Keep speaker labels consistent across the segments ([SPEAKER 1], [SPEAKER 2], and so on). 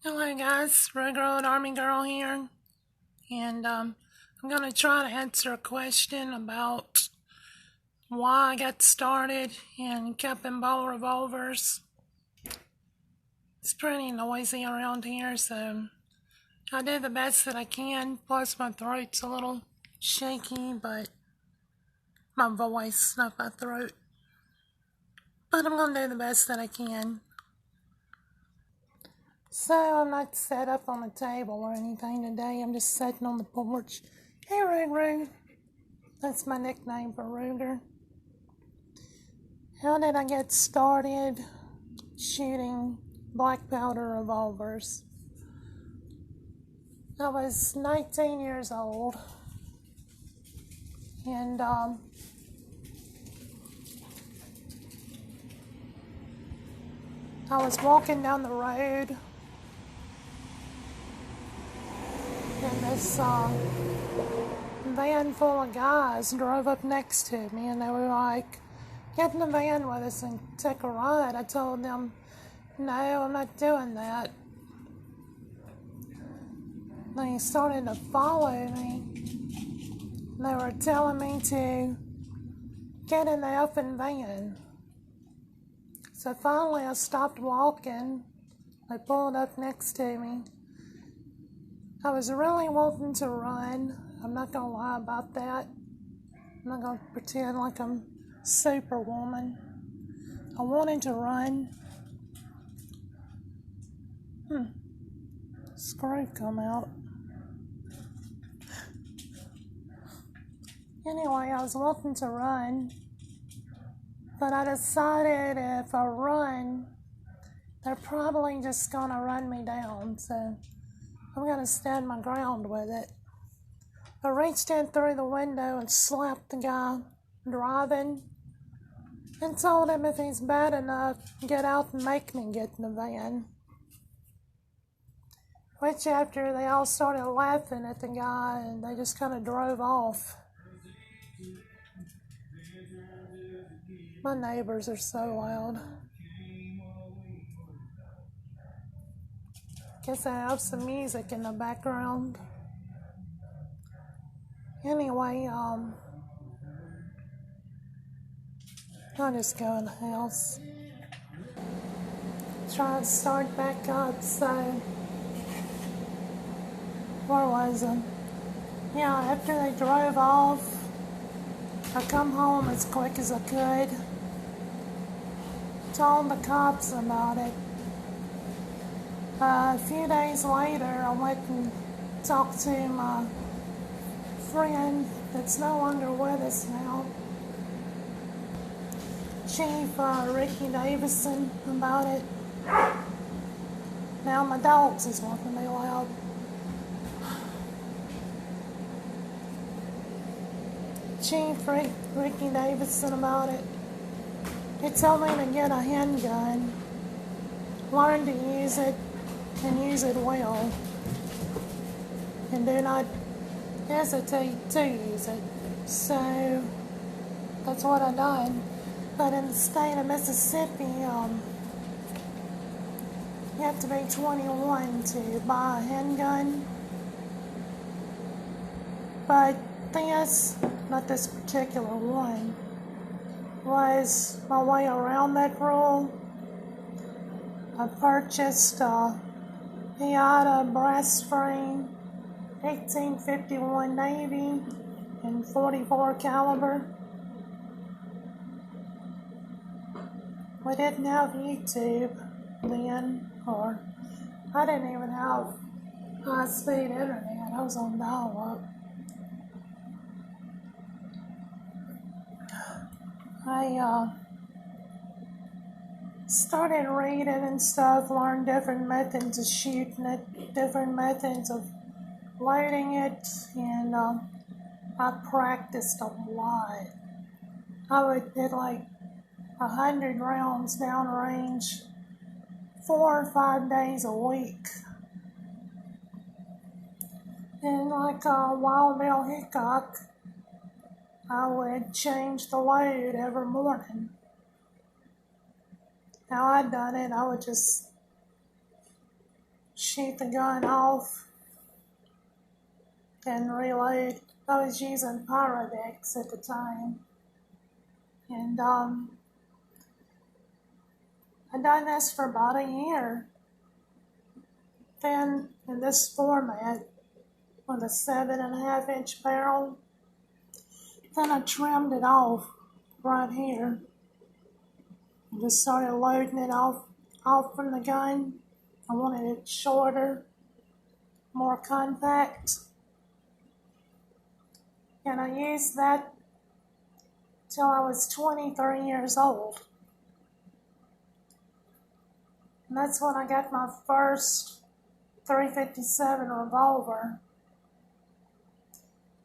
[SPEAKER 1] Hello guys, Road Army Girl here, and I'm going to try to answer a question about why I got started in keeping ball revolvers. It's pretty noisy around here, so I do the best that I can, plus my throat's a little shaky, but my voice, not my throat. But I'm going to do the best that I can. So I'm not set up on the table or anything today. I'm just sitting on the porch. Hey, Rude. That's my nickname for Ruger. How did I get started shooting black powder revolvers? I was 19 years old, and I was walking down the road, and this van full of guys drove up next to me, and they were like, "Get in the van with us and take a ride." I told them, "No, I'm not doing that." They started to follow me. They were telling me to get in the effing van. So finally I stopped walking. They pulled up next to me. I was really wanting to run. I'm not going to lie about that. I'm not going to pretend like I'm Superwoman. I wanted to run. Screw come out. Anyway, I was wanting to run, but I decided if I run, they're probably just gonna run me down, so I'm gonna stand my ground with it. I reached in through the window and slapped the guy driving and told him if he's bad enough, get out and make me get in the van. Which after they all started laughing at the guy and they just kind of drove off. My neighbors are so loud. Guess I have some music in the background. Anyway, I'll just go in the house. Try to start back up, so where was I? Yeah, after they drove off, I come home as quick as I could. Told the cops about it. A few days later, I went and talked to my friend that's no longer with us now, Chief Ricky Davison, about it. Now my dogs is wanting to be loud. Chief Ricky Davison about it. He told me to get a handgun, learn to use it, and use it well, and do not hesitate to use it. So that's what I done. But in the state of Mississippi, you have to be 21 to buy a handgun. But not this particular one, was my way around that rule. I purchased a Piata brass frame 1851 Navy and 44 caliber. We didn't have YouTube then, or I didn't even have high-speed internet. I was on dial-up. I started reading and stuff, learned different methods of shooting it, different methods of loading it, and I practiced a lot. I would hit like 100 rounds downrange 4 or 5 days a week. And like Wild Bill Hickok, I would change the load every morning. How I done it, I would just shoot the gun off and reload. I was using R.O.A.G at the time. And I done this for about a year. Then in this format, with a 7.5-inch barrel, then I trimmed it off right here. And just started loading it off from the gun. I wanted it shorter, more compact. And I used that till I was 23 years old. And that's when I got my first .357 revolver.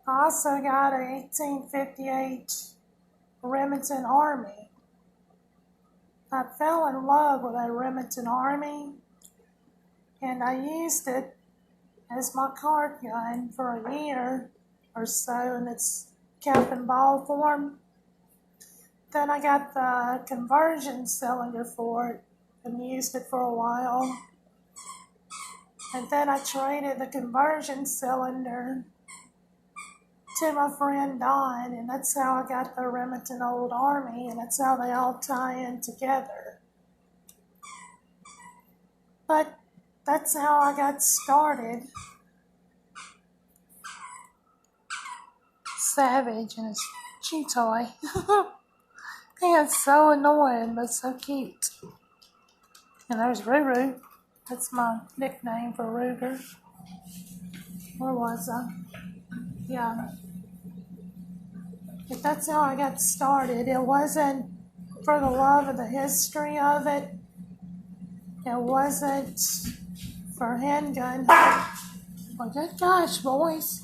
[SPEAKER 1] I also got a 1858 Remington Army. I fell in love with a Remington Army, and I used it as my card gun for a year or so in its cap and ball form. Then I got the conversion cylinder for it and used it for a while. And then I traded the conversion cylinder to my friend Don, and that's how I got the Remington Old Army, and that's how they all tie in together. But that's how I got started. Savage and his chew toy. He is so annoying, but so cute. And there's Ruru. That's my nickname for Ruger. Where was I? Yeah. But that's how I got started. It wasn't for the love of the history of it. It wasn't for handgun. Well, good gosh, boys.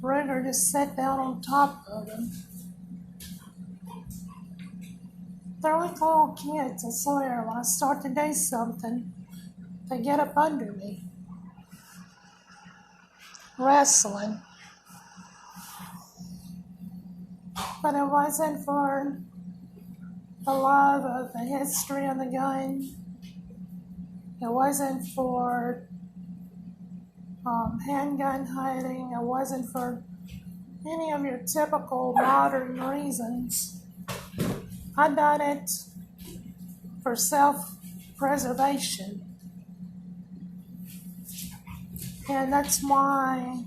[SPEAKER 1] Ruger just sat down on top of him. They're like little kids, I swear. When I start to do something, they get up under me. Wrestling. But it wasn't for the love of the history of the gun. It wasn't for handgun hiding. It wasn't for any of your typical modern reasons. I done it for self-preservation. And that's why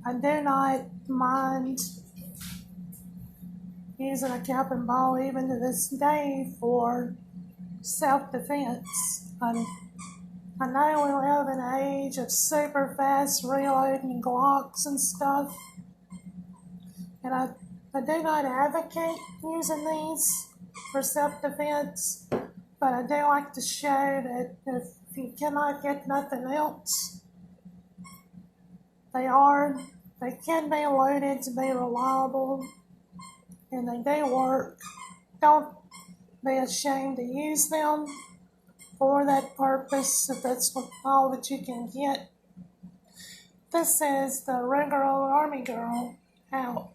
[SPEAKER 1] I do not mind using a cap and ball even to this day for self-defense. I know we live in an age of super fast reloading Glocks and stuff, and I do not advocate using these for self-defense, but I do like to show that if you cannot get nothing else, they can be loaded to be reliable, and they do work. Don't be ashamed to use them for that purpose if that's all that you can get. This is the regular old Army girl out.